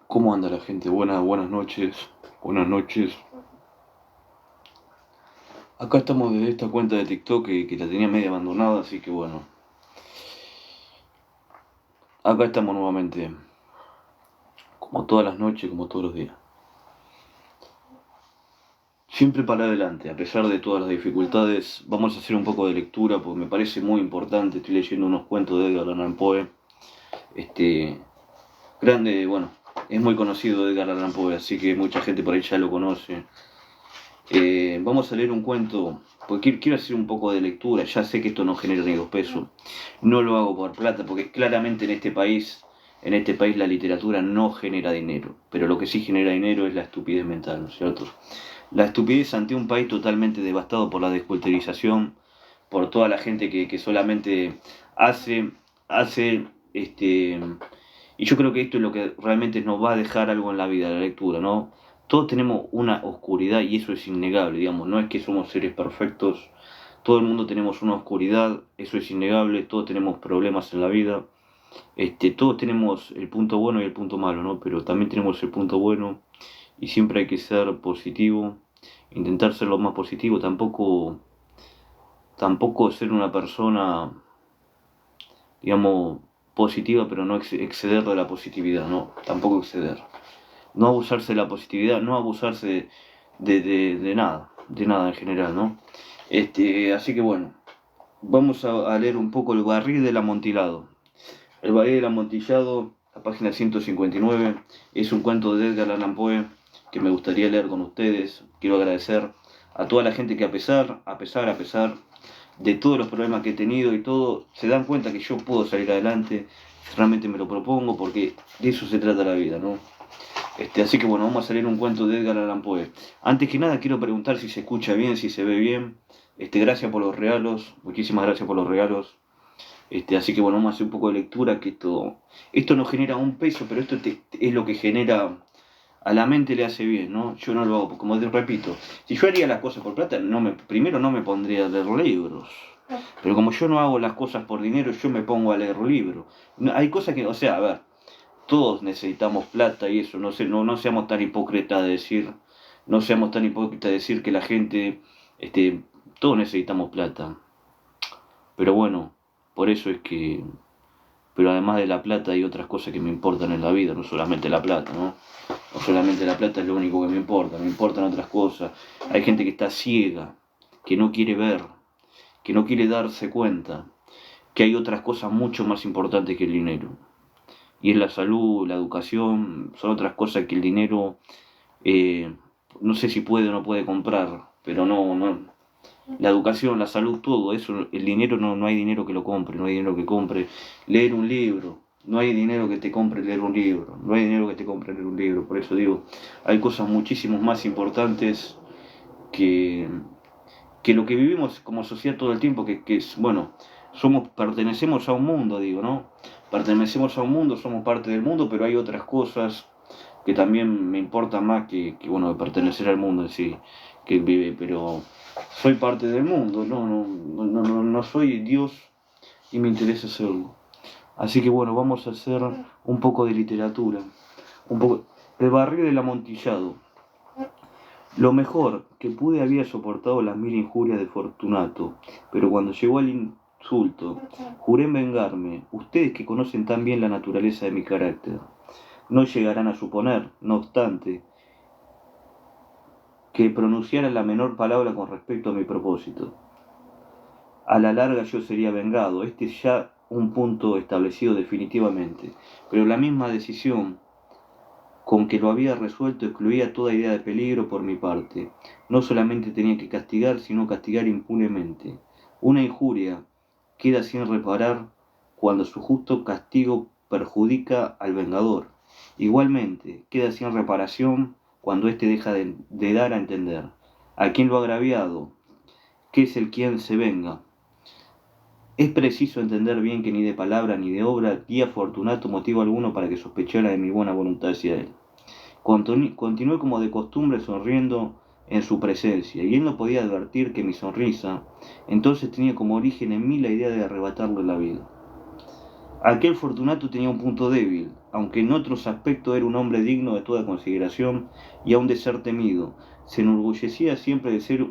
¿Cómo anda la gente? Buenas noches. Buenas noches. Acá estamos desde esta cuenta de TikTok que la tenía media abandonada, así que bueno. Acá estamos nuevamente. Como todas las noches, como todos los días. Siempre para adelante, a pesar de todas las dificultades. Vamos a hacer un poco de lectura porque me parece muy importante. Estoy leyendo unos cuentos de Edgar Allan Poe. Grande, bueno, es muy conocido Edgar Allan Poe, así que mucha gente por ahí ya lo conoce. Vamos a leer un cuento, porque quiero hacer un poco de lectura. Ya sé que esto no genera ni 2 pesos. No lo hago por plata, porque claramente en este país la literatura no genera dinero. Pero lo que sí genera dinero es la estupidez mental, ¿no es cierto? La estupidez ante un país totalmente devastado por la desculturización, por toda la gente que solamente hace, y yo creo que esto es lo que realmente nos va a dejar algo en la vida, la lectura, ¿no? Todos tenemos una oscuridad y eso es innegable, digamos, no es que somos seres perfectos, todo el mundo tenemos una oscuridad, eso es innegable, todos tenemos problemas en la vida, todos tenemos el punto bueno y el punto malo, ¿no? Pero también tenemos el punto bueno y siempre hay que ser positivo, intentar ser lo más positivo, tampoco ser una persona, digamos, positiva, pero no exceder de la positividad, no, tampoco exceder. No abusarse de la positividad, no abusarse de nada en general, ¿no? Así que bueno, vamos a leer un poco El barril del amontillado. El barril del amontillado, la página 159, es un cuento de Edgar Allan Poe que me gustaría leer con ustedes. Quiero agradecer a toda la gente que a pesar de todos los problemas que he tenido y todo, se dan cuenta que yo puedo salir adelante, realmente me lo propongo, porque de eso se trata la vida, ¿no? Así que bueno, vamos a leer un cuento de Edgar Allan Poe. Antes que nada quiero preguntar si se escucha bien, si se ve bien. Gracias por los regalos, muchísimas gracias por los regalos. Así que bueno, vamos a hacer un poco de lectura, que esto no genera 1 peso, pero esto es lo que genera, a la mente le hace bien, ¿no? Yo no lo hago, como te repito, si yo haría las cosas por plata, primero no me pondría a leer libros. Pero como yo no hago las cosas por dinero, yo me pongo a leer libros. Hay cosas que, o sea, a ver, todos necesitamos plata y eso, no seamos tan hipócritas de decir, no seamos tan hipócritas de decir que la gente, todos necesitamos plata. Pero bueno, por eso es que, pero además de la plata hay otras cosas que me importan en la vida, no solamente la plata, ¿no? No solamente la plata es lo único que me importan otras cosas. Hay gente que está ciega, que no quiere ver, que no quiere darse cuenta, que hay otras cosas mucho más importantes que el dinero. Y es la salud, la educación, son otras cosas que el dinero, no sé si puede o no puede comprar, pero no, la educación, la salud, todo eso, el dinero no hay dinero que lo compre, no hay dinero que compre leer un libro, no hay dinero que te compre leer un libro, no hay dinero que te compre leer un libro, por eso digo, hay cosas muchísimo más importantes que, que lo que vivimos como sociedad todo el tiempo, que es, bueno, pertenecemos a un mundo, digo, ¿no? Pertenecemos a un mundo, somos parte del mundo, pero hay otras cosas que también me importan más bueno, pertenecer al mundo en sí, que vive, pero soy parte del mundo, no soy Dios y me interesa serlo. Así que bueno, vamos a hacer un poco de literatura, un poco. El barril del amontillado. Lo mejor que pude había soportado las 1000 injurias de Fortunato, pero cuando llegó al insulto, juré vengarme. Ustedes que conocen tan bien la naturaleza de mi carácter, no llegarán a suponer, no obstante, que pronunciara la menor palabra con respecto a mi propósito. A la larga yo sería vengado, este es ya un punto establecido definitivamente, pero la misma decisión con que lo había resuelto excluía toda idea de peligro por mi parte. No solamente tenía que castigar, sino castigar impunemente. Una injuria queda sin reparar cuando su justo castigo perjudica al vengador. Igualmente, queda sin reparación cuando éste deja de dar a entender a quien lo ha agraviado, que es el quien se venga. Es preciso entender bien que ni de palabra ni de obra di a Fortunato motivo alguno para que sospechara de mi buena voluntad hacia él. Continué como de costumbre sonriendo en su presencia, y él no podía advertir que mi sonrisa entonces tenía como origen en mí la idea de arrebatarle la vida. Aquel Fortunato tenía un punto débil, aunque en otros aspectos era un hombre digno de toda consideración y aun de ser temido. Se enorgullecía siempre de ser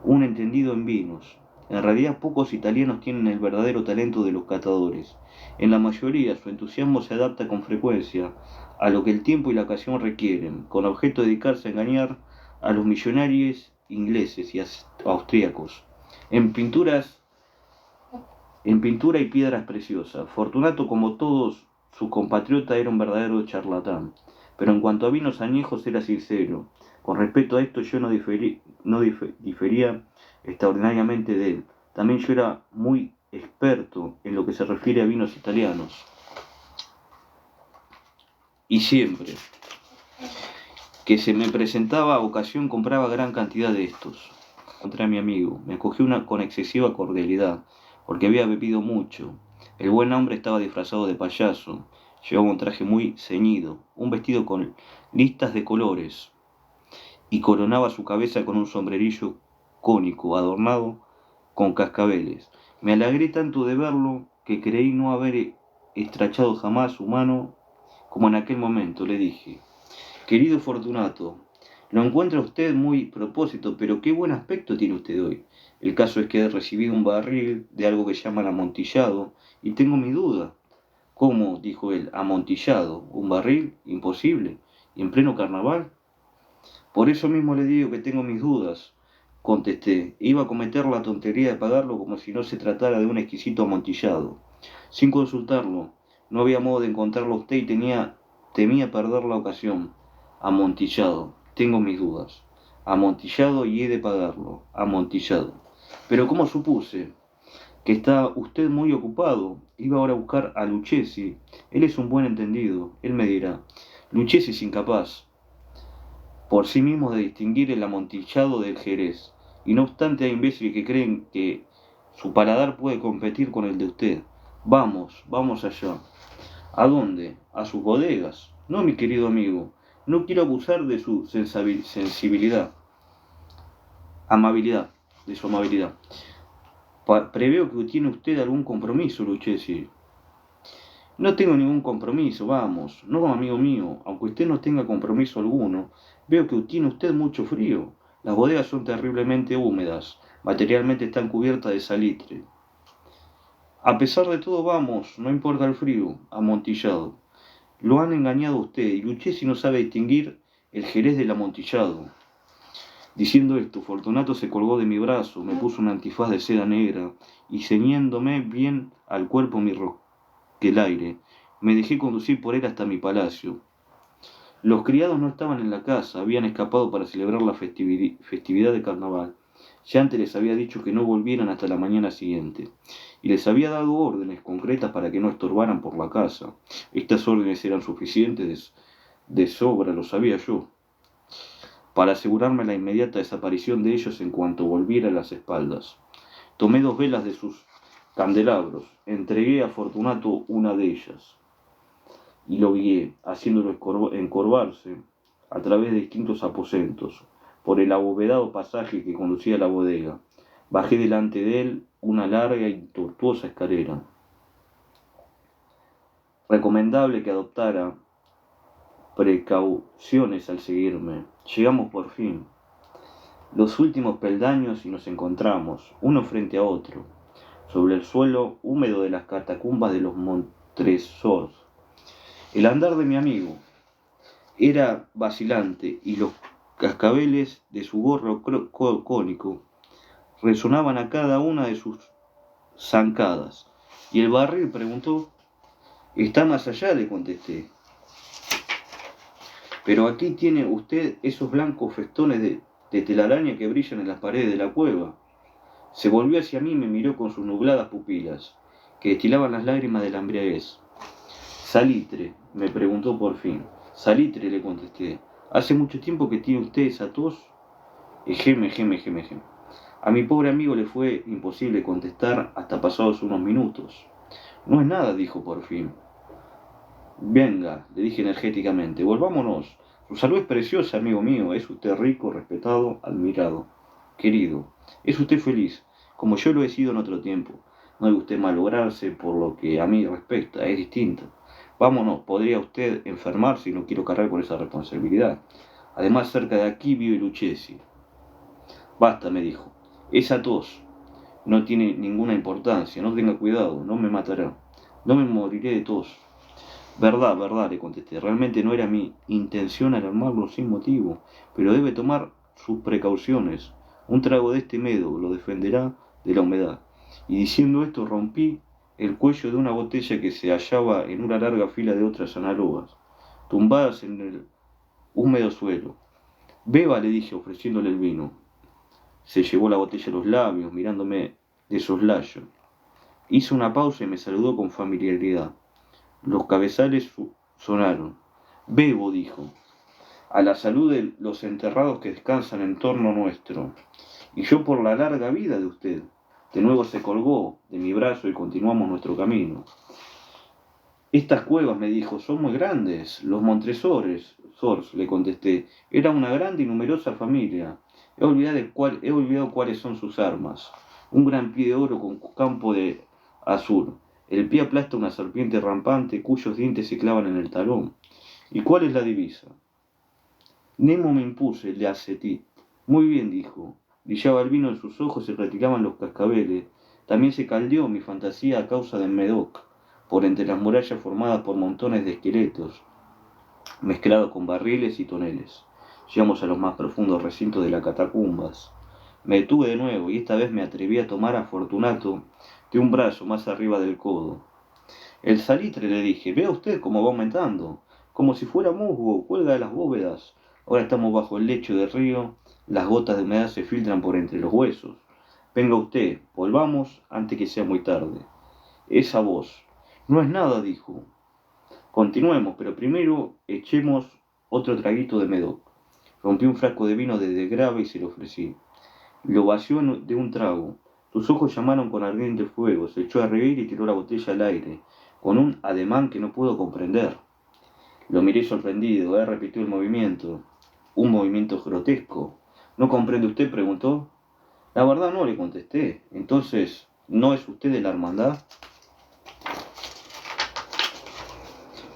un entendido en vinos. En realidad pocos italianos tienen el verdadero talento de los catadores. En la mayoría su entusiasmo se adapta con frecuencia a lo que el tiempo y la ocasión requieren, con objeto de dedicarse a engañar a los millonarios ingleses y austríacos. En pinturas, en pintura y piedras preciosas. Fortunato, como todos sus compatriotas, era un verdadero charlatán, pero en cuanto a vinos añejos era sincero. Con respecto a esto yo difería extraordinariamente de él. También yo era muy experto en lo que se refiere a vinos italianos. Y siempre que se me presentaba ocasión compraba gran cantidad de estos. Encontré a mi amigo, me acogió con excesiva cordialidad, porque había bebido mucho. El buen hombre estaba disfrazado de payaso, llevaba un traje muy ceñido, un vestido con listas de colores, y coronaba su cabeza con un sombrerillo cónico adornado con cascabeles. Me alegré tanto de verlo que creí no haber estrechado jamás su mano como en aquel momento. Le dije: querido Fortunato, lo encuentra usted muy propósito, pero qué buen aspecto tiene usted hoy. El caso es que he recibido un barril de algo que llaman amontillado y tengo mi duda. ¿Cómo? Dijo él. ¿Amontillado? ¿Un barril? Imposible. ¿Y en pleno carnaval? Por eso mismo le digo que tengo mis dudas, contesté. Iba a cometer la tontería de pagarlo como si no se tratara de un exquisito amontillado. Sin consultarlo, no había modo de encontrarlo a usted y temía perder la ocasión. Amontillado, tengo mis dudas. Amontillado y he de pagarlo. Amontillado. Pero ¿cómo supuse? Que está usted muy ocupado. Iba ahora a buscar a Lucchesi. Él es un buen entendido. Él me dirá: Lucchesi es incapaz por sí mismo de distinguir el amontillado del Jerez, y no obstante hay imbéciles que creen que su paladar puede competir con el de usted. Vamos, vamos allá. ¿A dónde? A sus bodegas. No, mi querido amigo, no quiero abusar de su sensibilidad, amabilidad, de su amabilidad. Preveo que tiene usted algún compromiso, Lucchesi. No tengo ningún compromiso, vamos. No, amigo mío, aunque usted no tenga compromiso alguno, veo que tiene usted mucho frío. Las bodegas son terriblemente húmedas, materialmente están cubiertas de salitre. A pesar de todo, vamos, no importa el frío, amontillado. Lo han engañado a usted, y Lucchesi no sabe distinguir el Jerez del amontillado. Diciendo esto, Fortunato se colgó de mi brazo, me puso un antifaz de seda negra, y ceñiéndome bien al cuerpo mi aire, me dejé conducir por él hasta mi palacio. Los criados no estaban en la casa, habían escapado para celebrar la festividad de carnaval. Ya antes les había dicho que no volvieran hasta la mañana siguiente, y les había dado órdenes concretas para que no estorbaran por la casa. Estas órdenes eran suficientes de sobra, lo sabía yo, para asegurarme la inmediata desaparición de ellos en cuanto volviera a las espaldas. Tomé 2 velas de sus candelabros, entregué a Fortunato una de ellas y lo guié, haciéndolo encorvarse a través de distintos aposentos, por el abovedado pasaje que conducía a la bodega. Bajé delante de él una larga y tortuosa escalera. Recomendable que adoptara precauciones al seguirme. Llegamos por fin. Los últimos peldaños y nos encontramos, uno frente a otro, sobre el suelo húmedo de las catacumbas de los Montresors. El andar de mi amigo era vacilante y los cascabeles de su gorro cónico resonaban a cada una de sus zancadas. Y el barril preguntó: «Está más allá», le contesté. «Pero aquí tiene usted esos blancos festones de telaraña que brillan en las paredes de la cueva». Se volvió hacia mí y me miró con sus nubladas pupilas, que destilaban las lágrimas de la embriaguez. «Salitre», me preguntó por fin. «Salitre», le contesté. «¿Hace mucho tiempo que tiene usted esa tos?» Geme. A mi pobre amigo le fue imposible contestar hasta pasados unos minutos. «No es nada», dijo por fin. «Venga», le dije enérgicamente, «volvámonos. Su salud es preciosa, amigo mío. Es usted rico, respetado, admirado, querido. Es usted feliz, como yo lo he sido en otro tiempo. No debe usted malograrse por lo que a mí respecta, es distinto. Vámonos, podría usted enfermarse y no quiero cargar con esa responsabilidad. Además, cerca de aquí vive Lucchesi. Basta, me dijo. Esa tos no tiene ninguna importancia, no tenga cuidado, no me matará. No me moriré de tos. Verdad, verdad, le contesté. Realmente no era mi intención alarmarlo sin motivo, pero debe tomar sus precauciones. Un trago de este medo lo defenderá de la humedad. Y diciendo esto rompí el cuello de una botella que se hallaba en una larga fila de otras análogas, tumbadas en el húmedo suelo. Beba, le dije, ofreciéndole el vino. Se llevó la botella a los labios, mirándome de soslayo. Hizo una pausa y me saludó con familiaridad. Los cabezales sonaron. Bebo, dijo, a la salud de los enterrados que descansan en torno nuestro, y yo por la larga vida de usted. De nuevo se colgó de mi brazo y continuamos nuestro camino. Estas cuevas, me dijo, son muy grandes. Los Montresores, le contesté, era una grande y numerosa familia. He olvidado cuáles son sus armas. Un gran pie de oro con campo de azur. El pie aplasta una serpiente rampante cuyos dientes se clavan en el talón. ¿Y cuál es la divisa? Nemo me impuse, le acetí. Muy bien, dijo. Brillaba el vino en sus ojos y retiraban los cascabeles. También se caldeó mi fantasía a causa de Medoc, por entre las murallas formadas por montones de esqueletos, mezclados con barriles y toneles. Llegamos a los más profundos recintos de las catacumbas. Me detuve de nuevo y esta vez me atreví a tomar a Fortunato de un brazo más arriba del codo. El salitre, le dije, vea usted cómo va aumentando, como si fuera musgo, cuelga de las bóvedas. Ahora estamos bajo el lecho del río, las gotas de humedad se filtran por entre los huesos. Venga usted, volvamos antes que sea muy tarde. Esa voz. No es nada, dijo. Continuemos, pero primero echemos otro traguito de Medoc. Rompí un frasco de vino desde grave y se lo ofrecí. Lo vació de un trago. Sus ojos llamaron con ardiente fuego, se echó a reír y tiró la botella al aire, con un ademán que no puedo comprender. Lo miré sorprendido, repitió el movimiento. Un movimiento grotesco. ¿No comprende usted?, preguntó. La verdad no, le contesté. Entonces, ¿no es usted de la hermandad?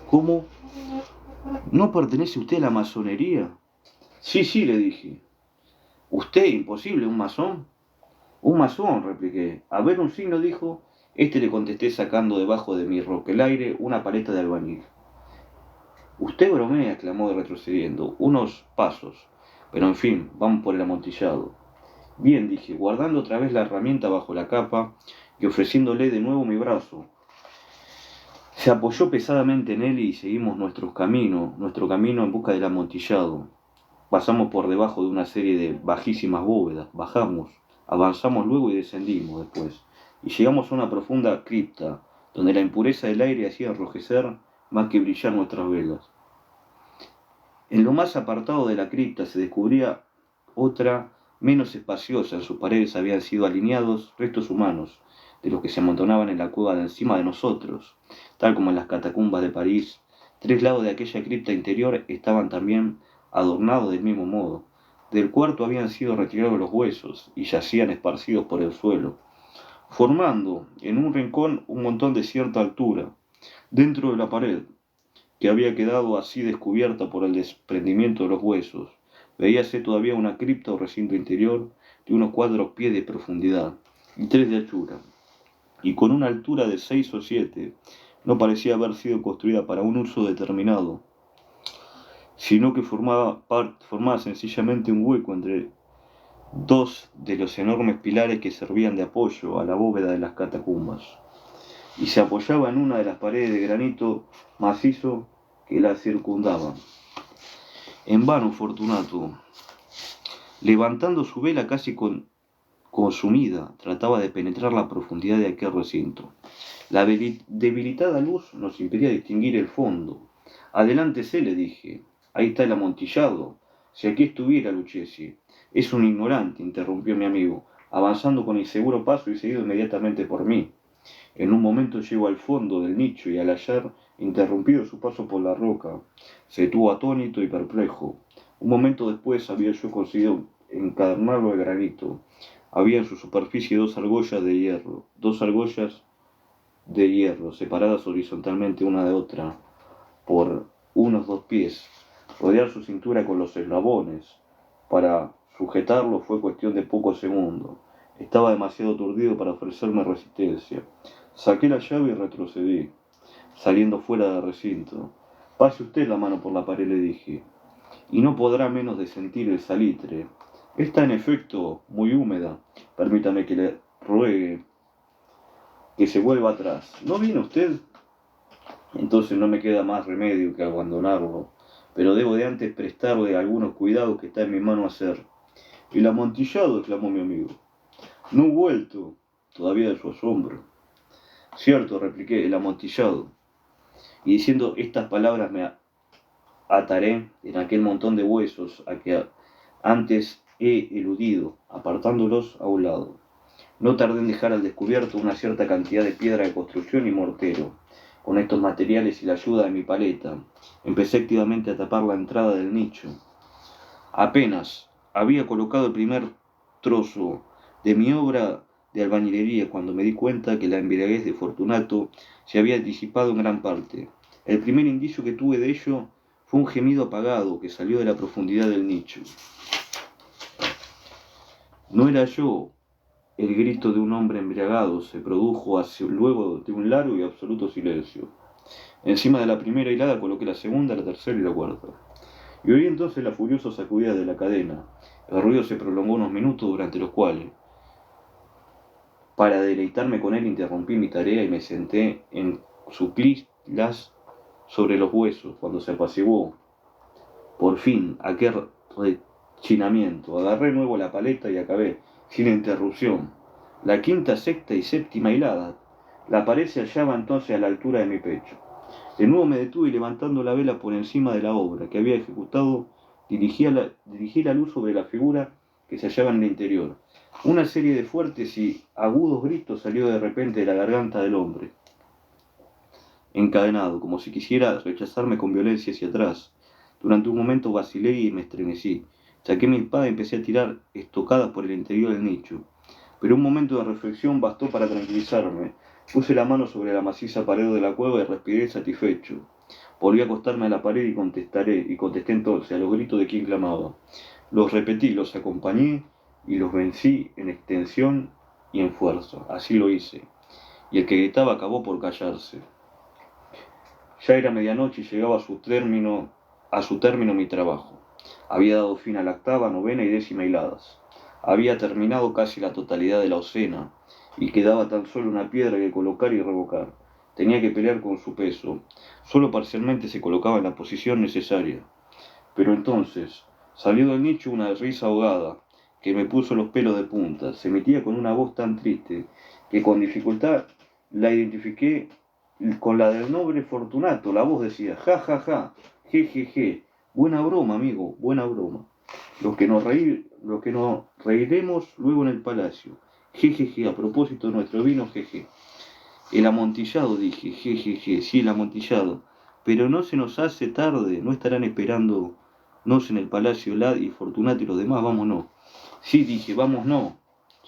¿Cómo? ¿No pertenece usted a la masonería? Sí, le dije. ¿Usted, imposible, un masón? Un masón, repliqué. A ver un signo, dijo. Le contesté sacando debajo de mi roquelaire una paleta de albañil. Usted bromea, exclamó retrocediendo. Unos pasos. Pero en fin, vamos por el amontillado. Bien, dije, guardando otra vez la herramienta bajo la capa y ofreciéndole de nuevo mi brazo. Se apoyó pesadamente en él y seguimos nuestro camino en busca del amontillado. Pasamos por debajo de una serie de bajísimas bóvedas, bajamos, avanzamos luego y descendimos después, y llegamos a una profunda cripta, donde la impureza del aire hacía enrojecer más que brillar nuestras velas. En lo más apartado de la cripta se descubría otra menos espaciosa. En sus paredes habían sido alineados restos humanos, de los que se amontonaban en la cueva de encima de nosotros, tal como en las catacumbas de París. 3 lados de aquella cripta interior estaban también adornados del mismo modo. Del cuarto habían sido retirados los huesos y yacían esparcidos por el suelo, formando en un rincón un montón de cierta altura, dentro de la pared, que había quedado así descubierta por el desprendimiento de los huesos. Veíase todavía una cripta o recinto interior de unos 4 pies de profundidad y 3 de anchura, y con una altura de 6 o 7. No parecía haber sido construida para un uso determinado, sino que formaba sencillamente un hueco entre 2 de los enormes pilares que servían de apoyo a la bóveda de las catacumbas, y se apoyaba en una de las paredes de granito macizo que la circundaban. En vano Fortunato, levantando su vela casi consumida, trataba de penetrar la profundidad de aquel recinto. La debilitada luz nos impedía distinguir el fondo. Adelántese, le dije. Ahí está el amontillado. Si aquí estuviera Lucchesi. Es un ignorante, interrumpió mi amigo, avanzando con inseguro paso y seguido inmediatamente por mí. En un momento llegó al fondo del nicho y al hallar interrumpido su paso por la roca, se detuvo atónito y perplejo. Un momento después había yo conseguido encadernarlo de granito. Había en su superficie dos argollas de hierro, separadas horizontalmente una de otra por unos 2 pies. Rodear su cintura con los eslabones para sujetarlo fue cuestión de pocos segundos. Estaba demasiado aturdido para ofrecerme resistencia. Saqué la llave y retrocedí, saliendo fuera del recinto. Pase usted la mano por la pared, le dije, y no podrá menos de sentir el salitre. Está en efecto muy húmeda. Permítame que le ruegue que se vuelva atrás. ¿No viene usted? Entonces no me queda más remedio que abandonarlo, pero debo de antes prestarle algunos cuidados que está en mi mano hacer. El amontillado, exclamó mi amigo. No he vuelto todavía de su asombro. Cierto, repliqué, el amontillado. Y diciendo estas palabras me ataré en aquel montón de huesos a que antes he eludido, apartándolos a un lado. No tardé en dejar al descubierto una cierta cantidad de piedra de construcción y mortero. Con estos materiales y la ayuda de mi paleta, empecé activamente a tapar la entrada del nicho. Apenas había colocado el primer trozo de mi obra de albañilería cuando me di cuenta que la embriaguez de Fortunato se había disipado en gran parte. El primer indicio que tuve de ello fue un gemido apagado que salió de la profundidad del nicho. No era yo. El grito de un hombre embriagado se produjo luego de un largo y absoluto silencio. Encima de la primera hilada coloqué la segunda, la tercera y la cuarta. Y oí entonces la furiosa sacudida de la cadena. El ruido se prolongó unos minutos durante los cuales, para deleitarme con él, interrumpí mi tarea y me senté en suplilas sobre los huesos. Cuando se apaciguó, por fin, aquel rechinamiento, agarré de nuevo la paleta y acabé, sin interrupción, la quinta, sexta y séptima hilada. La pared se hallaba entonces a la altura de mi pecho. De nuevo me detuve y levantando la vela por encima de la obra que había ejecutado, dirigí la luz sobre la figura que se hallaba en el interior. Una serie de fuertes y agudos gritos salió de repente de la garganta del hombre, encadenado, como si quisiera rechazarme con violencia hacia atrás. Durante un momento vacilé y me estremecí. Saqué mi espada y empecé a tirar estocadas por el interior del nicho. Pero un momento de reflexión bastó para tranquilizarme. Puse la mano sobre la maciza pared de la cueva y respiré satisfecho. Volví a acostarme a la pared y contesté entonces a los gritos de quien clamaba. Los repetí, los acompañé y los vencí en extensión y en fuerza. Así lo hice. Y el que gritaba acabó por callarse. Ya era medianoche y llegaba a su término mi trabajo. Había dado fin a la octava, novena y décima hiladas. Había terminado casi la totalidad de la ocena y quedaba tan solo una piedra que colocar y revocar. Tenía que pelear con su peso. Solo parcialmente se colocaba en la posición necesaria. Pero entonces salió del nicho una risa ahogada que me puso los pelos de punta. Se emitía con una voz tan triste que con dificultad la identifiqué con la del noble Fortunato. La voz decía, ja, ja, ja, je, je, je. Buena broma, amigo, buena broma. Los que nos reiremos luego en el palacio. Jejeje, a propósito de nuestro vino, jeje. El amontillado, dije, jejeje, sí, el amontillado. Pero no se nos hace tarde, no estarán esperándonos en el palacio Lad y Fortunato y los demás, vámonos. Sí, dije, vámonos,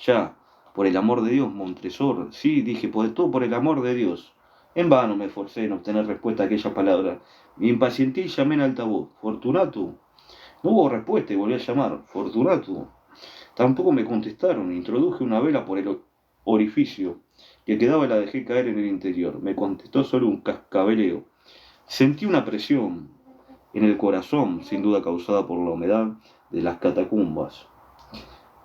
ya, por el amor de Dios, Montresor. Sí, dije, todo por el amor de Dios. En vano me esforcé en obtener respuesta a aquella palabra. Me impacienté y llamé en altavoz. Fortunato. No hubo respuesta y volví a llamar. Fortunato. Tampoco me contestaron. Introduje una vela por el orificio que quedaba y la dejé caer en el interior. Me contestó solo un cascabeleo. Sentí una presión en el corazón, sin duda causada por la humedad de las catacumbas.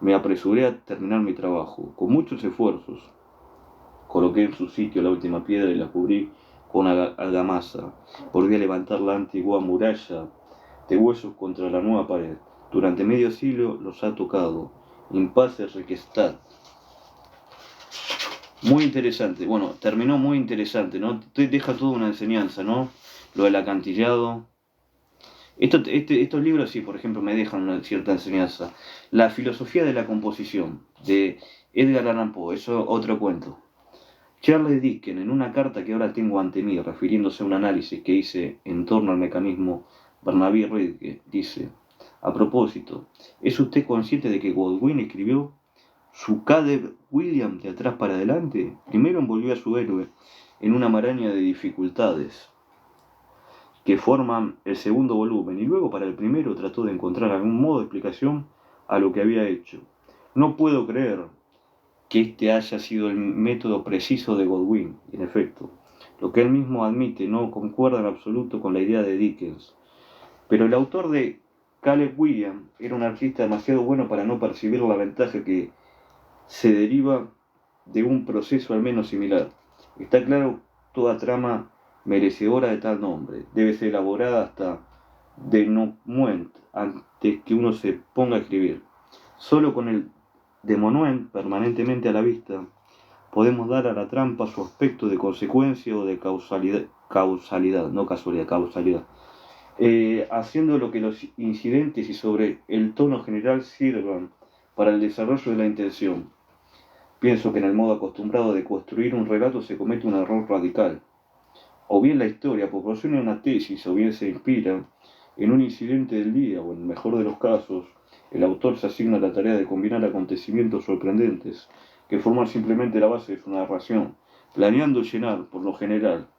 Me apresuré a terminar mi trabajo. Con muchos esfuerzos coloqué en su sitio la última piedra y la cubrí con argamasa. Volví a levantar la antigua muralla de huesos contra la nueva pared. Durante medio siglo los ha tocado. Impasse requestat. Muy interesante. Bueno, terminó muy interesante, ¿no? Te deja toda una enseñanza, ¿no? Lo del acantilado. Estos libros, sí, por ejemplo, me dejan una cierta enseñanza. La filosofía de la composición, de Edgar Allan Poe, eso otro cuento. Charles Dickens, en una carta que ahora tengo ante mí, refiriéndose a un análisis que hice en torno al mecanismo Barnaby-Ridge, dice, a propósito, ¿es usted consciente de que Godwin escribió su Caleb Williams de atrás para adelante, primero envolvió a su héroe en una maraña de dificultades que forman el segundo volumen, y luego para el primero trató de encontrar algún modo de explicación a lo que había hecho. No puedo creer que este haya sido el método preciso de Godwin, en efecto. Lo que él mismo admite no concuerda en absoluto con la idea de Dickens. Pero el autor de Caleb Williams era un artista demasiado bueno para no percibir la ventaja que se deriva de un proceso al menos similar. Está claro, toda trama merecedora de tal nombre debe ser elaborada hasta de denouement antes que uno se ponga a escribir. Solo con el denouement permanentemente a la vista podemos dar a la trampa su aspecto de consecuencia o de causalidad, no casualidad, causalidad, haciendo lo que los incidentes y sobre el tono general sirvan para el desarrollo de la intención. Pienso que en el modo acostumbrado de construir un relato se comete un error radical. O bien la historia proporciona una tesis, o bien se inspira en un incidente del día, o en el mejor de los casos, el autor se asigna la tarea de combinar acontecimientos sorprendentes que forman simplemente la base de su narración, planeando llenar, por lo general,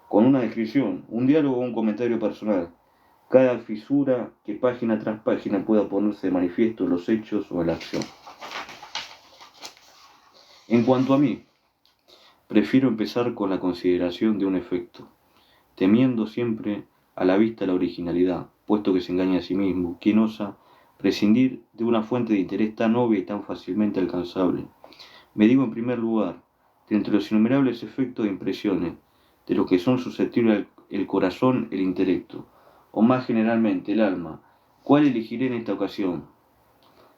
con una descripción, un diálogo o un comentario personal, cada fisura que página tras página pueda ponerse de manifiesto en los hechos o en la acción. En cuanto a mí, prefiero empezar con la consideración de un efecto, temiendo siempre a la vista la originalidad, puesto que se engaña a sí mismo, quien osa prescindir de una fuente de interés tan obvia y tan fácilmente alcanzable. Me digo en primer lugar, de entre los innumerables efectos de impresiones, de los que son susceptibles el corazón, el intelecto, o más generalmente el alma, ¿cuál elegiré en esta ocasión?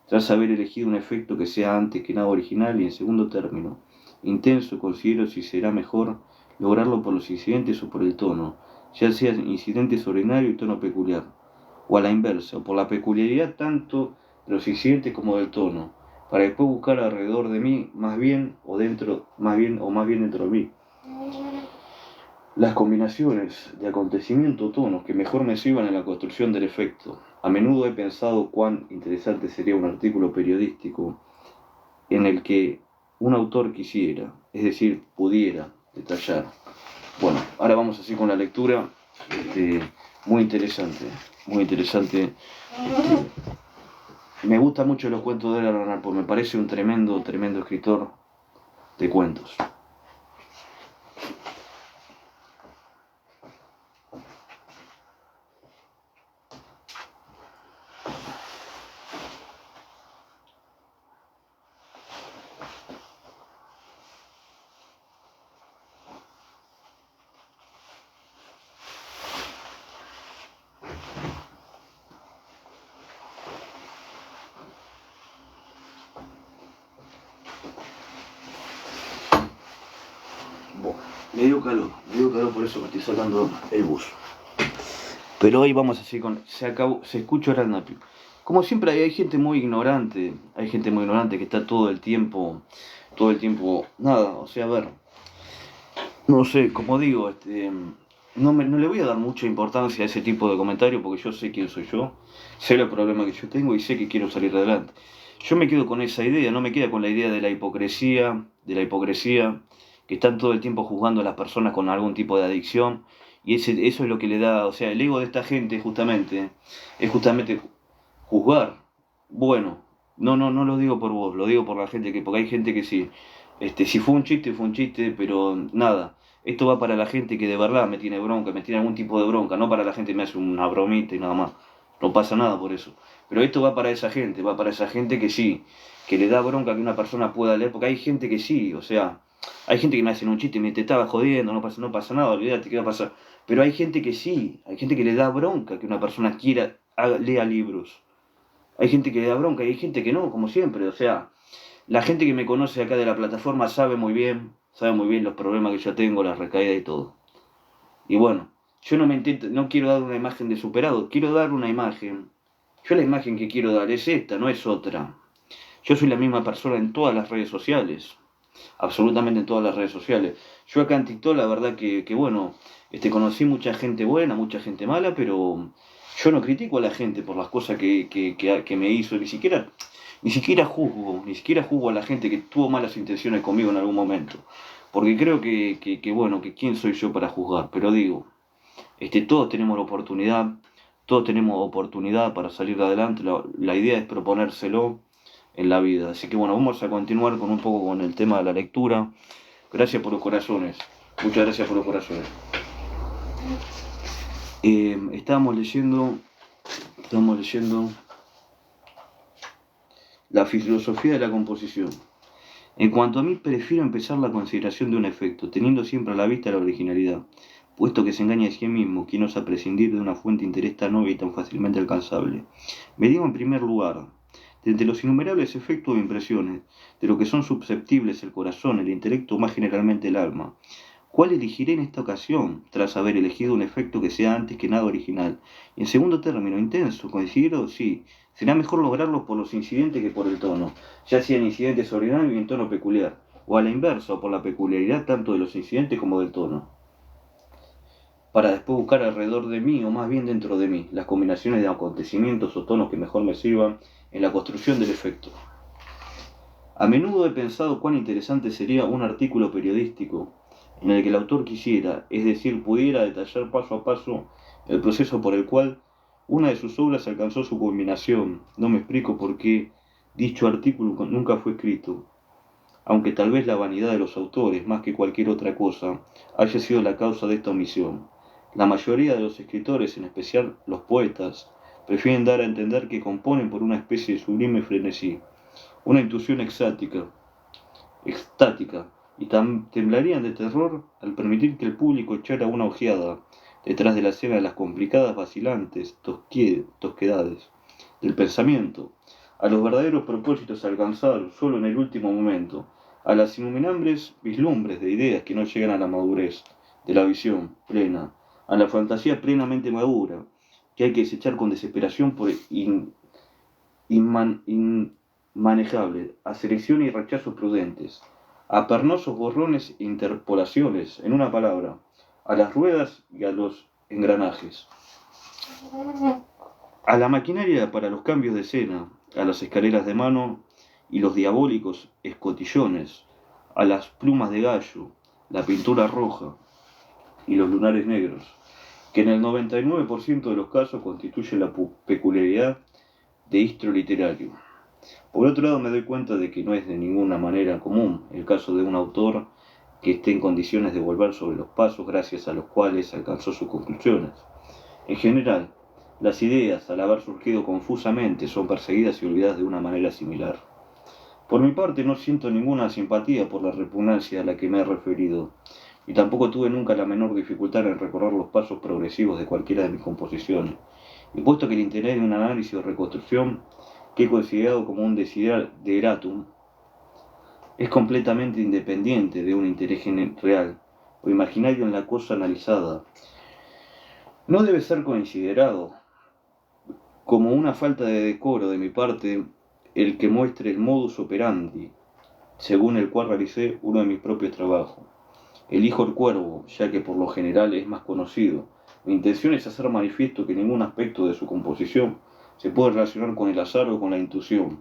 Tras haber elegido un efecto que sea antes que nada original y en segundo término, intenso, considero si será mejor lograrlo por los incidentes o por el tono, ya sea incidente ordinario y tono peculiar, o a la inversa, o por la peculiaridad tanto de los incidentes como del tono, para después buscar alrededor de mí, más bien o más bien dentro de mí, las combinaciones de acontecimiento o tonos que mejor me sirvan en la construcción del efecto. A menudo he pensado cuán interesante sería un artículo periodístico en el que un autor quisiera, es decir, pudiera detallar. Bueno, ahora vamos así con la lectura. Muy interesante, muy interesante. Me gustan mucho los cuentos de Edgar Allan Poe, me parece un tremendo escritor de cuentos. Me dio calor, por eso me estoy sacando el bus. Pero hoy vamos así con... se escucha el Napi. Como siempre hay gente muy ignorante, que está todo el tiempo, nada, o sea, a ver, no sé, como digo, no le voy a dar mucha importancia a ese tipo de comentarios porque yo sé quién soy yo, sé el problema que yo tengo y sé que quiero salir adelante. Yo me quedo con esa idea, no me queda con la idea de la hipocresía, que están todo el tiempo juzgando a las personas con algún tipo de adicción, y eso es lo que le da, o sea, el ego de esta gente es justamente juzgar. Bueno, no lo digo por vos, lo digo por la gente porque hay gente que sí, si fue un chiste, pero nada. Esto va para la gente que de verdad me tiene bronca, me tiene algún tipo de bronca, no para la gente que me hace una bromita y nada más. No pasa nada por eso. Pero esto va para esa gente que sí, que le da bronca que una persona pueda leer, porque hay gente que sí, o sea, hay gente que me hace un chiste y me te estaba jodiendo, no pasa nada, olvídate qué va a pasar. Pero hay gente que sí, hay gente que le da bronca que una persona lea libros. Hay gente que le da bronca y hay gente que no, como siempre, o sea, la gente que me conoce acá de la plataforma sabe muy bien los problemas que yo tengo, las recaídas y todo. Y bueno, yo no quiero dar una imagen de superado, quiero dar una imagen. Yo la imagen que quiero dar es esta, no es otra. Yo soy la misma persona en todas las redes sociales, absolutamente en todas las redes sociales. Yo acá en TikTok, la verdad que bueno, conocí mucha gente buena, mucha gente mala, pero yo no critico a la gente por las cosas que me hizo, ni siquiera. Ni siquiera juzgo a la gente que tuvo malas intenciones conmigo en algún momento. Porque creo bueno, que quién soy yo para juzgar. Pero digo, todos tenemos la oportunidad, todos tenemos oportunidad para salir adelante. La idea es proponérselo en la vida. Así que bueno, vamos a continuar con un poco con el tema de la lectura. Gracias por los corazones. Muchas gracias por los corazones. Estábamos leyendo la filosofía de la composición. En cuanto a mí, prefiero empezar la consideración de un efecto, teniendo siempre a la vista la originalidad, puesto que se engaña a sí mismo quien osa prescindir de una fuente de interés tan obvia y tan fácilmente alcanzable. Me digo en primer lugar, de entre los innumerables efectos o impresiones, de lo que son susceptibles el corazón, el intelecto o más generalmente el alma, ¿cuál elegiré en esta ocasión, tras haber elegido un efecto que sea antes que nada original? Y en segundo término, intenso, considero, sí, será mejor lograrlo por los incidentes que por el tono, ya sean incidentes ordinarios y en tono peculiar, o a la inversa, o por la peculiaridad tanto de los incidentes como del tono, para después buscar alrededor de mí, o más bien dentro de mí, las combinaciones de acontecimientos o tonos que mejor me sirvan en la construcción del efecto. A menudo he pensado cuán interesante sería un artículo periodístico en el que el autor quisiera, es decir, pudiera detallar paso a paso el proceso por el cual una de sus obras alcanzó su culminación. No me explico por qué dicho artículo nunca fue escrito, aunque tal vez la vanidad de los autores, más que cualquier otra cosa, haya sido la causa de esta omisión. La mayoría de los escritores, en especial los poetas, prefieren dar a entender que componen por una especie de sublime frenesí, una intuición extática, y temblarían de terror al permitir que el público echara una ojeada detrás de la escena de las complicadas, vacilantes tosquedades del pensamiento, a los verdaderos propósitos a alcanzar solo en el último momento, a las innumerables vislumbres de ideas que no llegan a la madurez de la visión plena, a la fantasía plenamente madura, que hay que desechar con desesperación por inmanejable, a selección y rechazos prudentes, a pernosos borrones e interpolaciones, en una palabra, a las ruedas y a los engranajes, a la maquinaria para los cambios de escena, a las escaleras de mano y los diabólicos escotillones, a las plumas de gallo, la pintura roja y los lunares negros, que en el 99% de los casos constituye la peculiaridad de histro literario. Por otro lado, me doy cuenta de que no es de ninguna manera común el caso de un autor que esté en condiciones de volver sobre los pasos gracias a los cuales alcanzó sus conclusiones. En general, las ideas, al haber surgido confusamente, son perseguidas y olvidadas de una manera similar. Por mi parte, no siento ninguna simpatía por la repugnancia a la que me he referido, y tampoco tuve nunca la menor dificultad en recorrer los pasos progresivos de cualquiera de mis composiciones, y puesto que el interés de un análisis o reconstrucción que he considerado como un desideratum, es completamente independiente de un interés real o imaginario en la cosa analizada. No debe ser considerado como una falta de decoro de mi parte el que muestre el modus operandi según el cual realicé uno de mis propios trabajos. Elijo el cuervo, ya que por lo general es más conocido. Mi intención es hacer manifiesto que ningún aspecto de su composición se puede relacionar con el azar o con la intuición,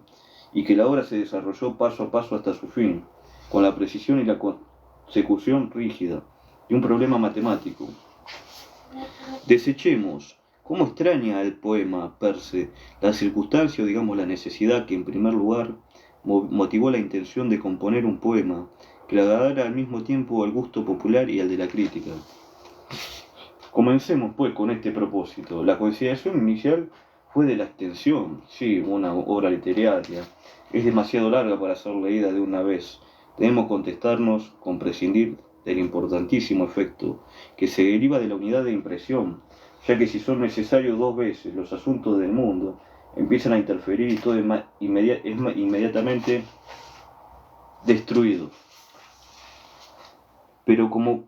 y que la obra se desarrolló paso a paso hasta su fin, con la precisión y la consecución rígida de un problema matemático. Desechemos, ¿cómo extraña el poema per se la circunstancia o digamos la necesidad que en primer lugar motivó la intención de componer un poema que le agradara al mismo tiempo al gusto popular y al de la crítica? Comencemos pues con este propósito. La consideración inicial fue de la extensión. Sí, una obra literaria es demasiado larga para ser leída de una vez. Debemos contestarnos con prescindir del importantísimo efecto que se deriva de la unidad de impresión, ya que si son necesarios dos veces los asuntos del mundo empiezan a interferir y todo es inmediatamente destruido. Pero como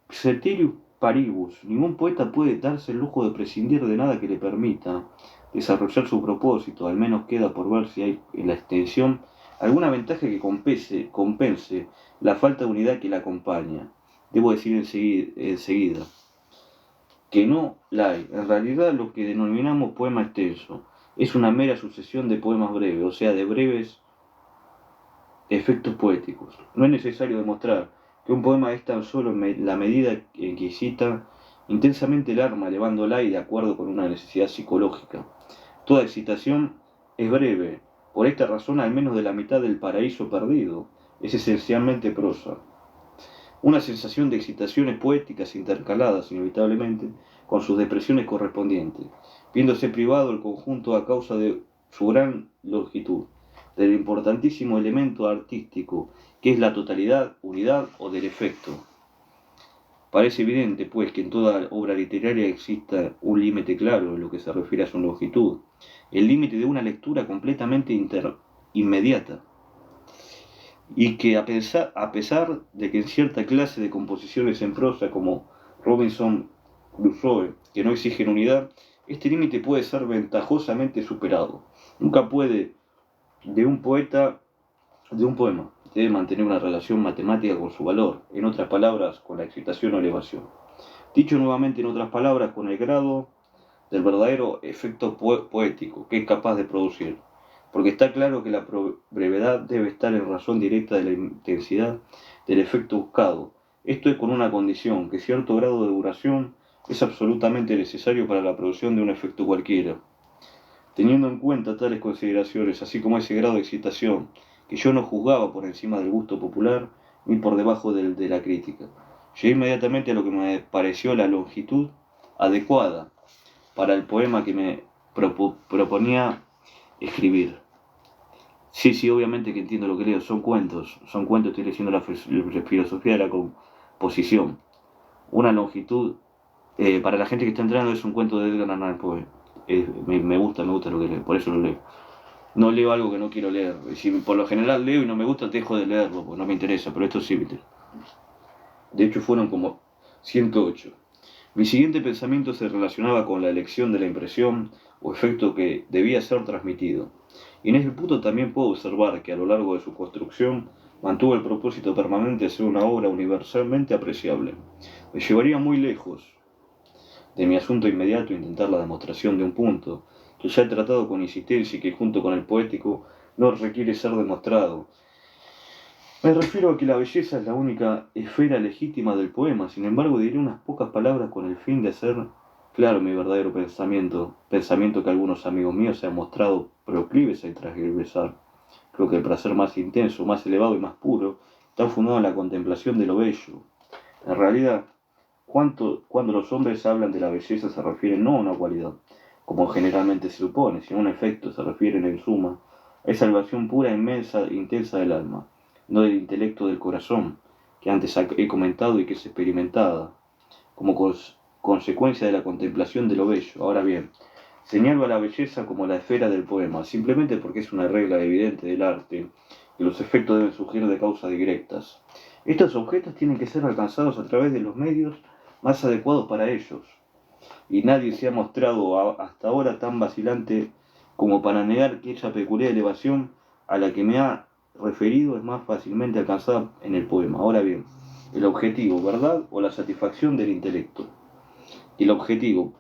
ceterius paribus, ningún poeta puede darse el lujo de prescindir de nada que le permita desarrollar su propósito. Al menos queda por ver si hay en la extensión alguna ventaja que compense la falta de unidad que la acompaña. Debo decir enseguida que no la hay. En realidad, lo que denominamos poema extenso es una mera sucesión de poemas breves, o sea, de breves efectos poéticos. No es necesario demostrar que un poema es tan solo la medida en que excita intensamente el alma, elevándola y de acuerdo con una necesidad psicológica. Toda excitación es breve. Por esta razón, al menos de la mitad del paraíso perdido es esencialmente prosa. Una sensación de excitaciones poéticas intercaladas, inevitablemente, con sus depresiones correspondientes, viéndose privado el conjunto a causa de su gran longitud, del importantísimo elemento artístico, que es la totalidad, unidad o del efecto. Parece evidente, pues, que en toda obra literaria exista un límite claro en lo que se refiere a su longitud, el límite de una lectura completamente inmediata, y que a pesar de que en cierta clase de composiciones en prosa como Robinson Crusoe, que no exigen unidad, este límite puede ser ventajosamente superado. Nunca puede de un poema, debe mantener una relación matemática con su valor, en otras palabras, con la excitación o elevación. Dicho nuevamente en otras palabras, con el grado del verdadero efecto poético que es capaz de producir, porque está claro que la brevedad debe estar en razón directa de la intensidad del efecto buscado. Esto es con una condición, que cierto grado de duración es absolutamente necesario para la producción de un efecto cualquiera. Teniendo en cuenta tales consideraciones, así como ese grado de excitación, que yo no juzgaba por encima del gusto popular ni por debajo del de la crítica, llegué inmediatamente a lo que me pareció la longitud adecuada para el poema que me proponía escribir. Sí, obviamente que entiendo lo que leo, son cuentos, estoy leyendo la filosofía de la composición. Una longitud, para la gente que está entrando, es un cuento de Edgar Allan Poe. Me gusta lo que leo, por eso lo leo. No leo algo que no quiero leer. Si por lo general leo y no me gusta, dejo de leerlo, porque no me interesa, pero esto sí me interesa. De hecho, fueron como 108. Mi siguiente pensamiento se relacionaba con la elección de la impresión o efecto que debía ser transmitido. Y en ese punto también puedo observar que a lo largo de su construcción mantuvo el propósito permanente de ser una obra universalmente apreciable. Me llevaría muy lejos de mi asunto inmediato intentar la demostración de un punto, que ya he tratado con insistencia y que junto con el poético no requiere ser demostrado. Me refiero a que la belleza es la única esfera legítima del poema, sin embargo diré unas pocas palabras con el fin de hacer claro mi verdadero pensamiento que algunos amigos míos se han mostrado proclives a transgresar. Creo que el placer más intenso, más elevado y más puro está fundado en la contemplación de lo bello. En realidad, cuando los hombres hablan de la belleza se refieren no a una cualidad, como generalmente se supone, sino a un efecto, se refieren en suma a esa elevación pura, inmensa e intensa del alma, no del intelecto del corazón, que antes he comentado y que es experimentada, como consecuencia de la contemplación de lo bello. Ahora bien, señalo a la belleza como la esfera del poema, simplemente porque es una regla evidente del arte, que los efectos deben surgir de causas directas. Estos objetos tienen que ser alcanzados a través de los medios más adecuados para ellos, y nadie se ha mostrado hasta ahora tan vacilante como para negar que esa peculiar elevación a la que me ha referido es más fácilmente alcanzada en el poema. Ahora bien, el objetivo, verdad o la satisfacción del intelecto, y el objetivo,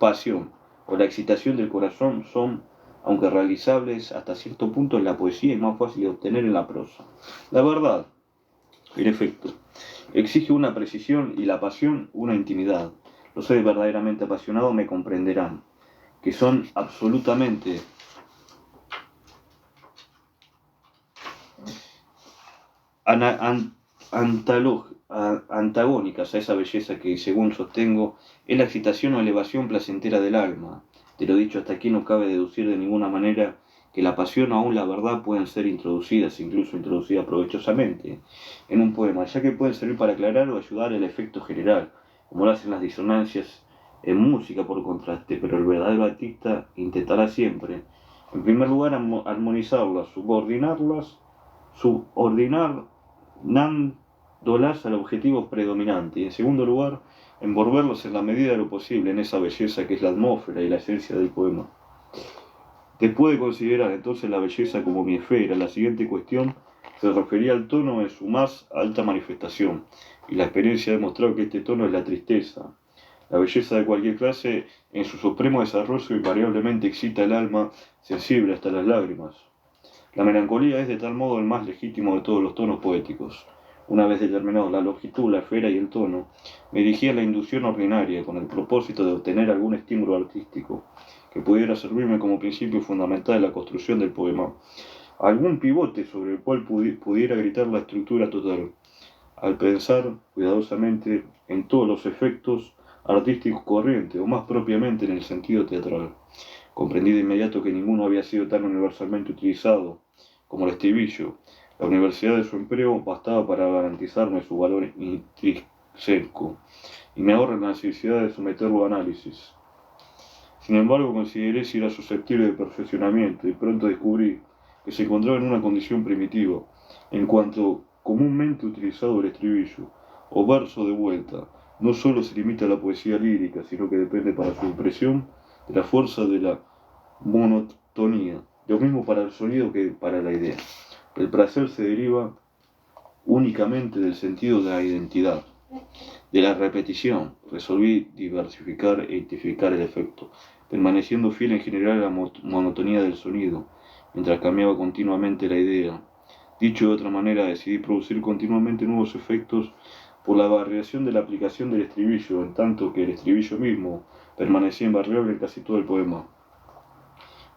pasión o la excitación del corazón son, aunque realizables hasta cierto punto en la poesía, es más fácil de obtener en la prosa. La verdad, en efecto, exige una precisión y la pasión una intimidad. Los seres verdaderamente apasionados me comprenderán, que son absolutamente antagónicas a esa belleza que, según sostengo, es la excitación o elevación placentera del alma. De lo dicho hasta aquí no cabe deducir de ninguna manera que la pasión o aún la verdad pueden ser introducidas, incluso introducidas provechosamente, en un poema, ya que pueden servir para aclarar o ayudar el efecto general, como lo hacen las disonancias en música por contraste, pero el verdadero artista intentará siempre, en primer lugar, armonizarlas, subordinándolas al objetivo predominante, y en segundo lugar, envolverlos en la medida de lo posible en esa belleza que es la atmósfera y la esencia del poema. Después de considerar entonces la belleza como mi esfera, la siguiente cuestión se refería al tono en su más alta manifestación, y la experiencia ha demostrado que este tono es la tristeza. La belleza de cualquier clase, en su supremo desarrollo, invariablemente excita el alma sensible hasta las lágrimas. La melancolía es de tal modo el más legítimo de todos los tonos poéticos. Una vez determinados la longitud, la esfera y el tono, me dirigí a la inducción ordinaria con el propósito de obtener algún estímulo artístico que pudiera servirme como principio fundamental de la construcción del poema, algún pivote sobre el cual pudiera gritar la estructura total. Al pensar cuidadosamente en todos los efectos artísticos corrientes, o más propiamente en el sentido teatral, comprendí de inmediato que ninguno había sido tan universalmente utilizado como el estribillo. La universidad de su empleo bastaba para garantizarme su valor intrínseco y me ahorra la necesidad de someterlo a análisis. Sin embargo, consideré si era susceptible de perfeccionamiento y pronto descubrí que se encontraba en una condición primitiva, en cuanto comúnmente utilizado el estribillo, o verso de vuelta, no solo se limita a la poesía lírica, sino que depende para su impresión de la fuerza de la monotonía, lo mismo para el sonido que para la idea. El placer se deriva únicamente del sentido de la identidad, de la repetición. Resolví diversificar e identificar el efecto, permaneciendo fiel en general a la monotonía del sonido, mientras cambiaba continuamente la idea. Dicho de otra manera, decidí producir continuamente nuevos efectos por la variación de la aplicación del estribillo, en tanto que el estribillo mismo permanecía invariable en casi todo el poema.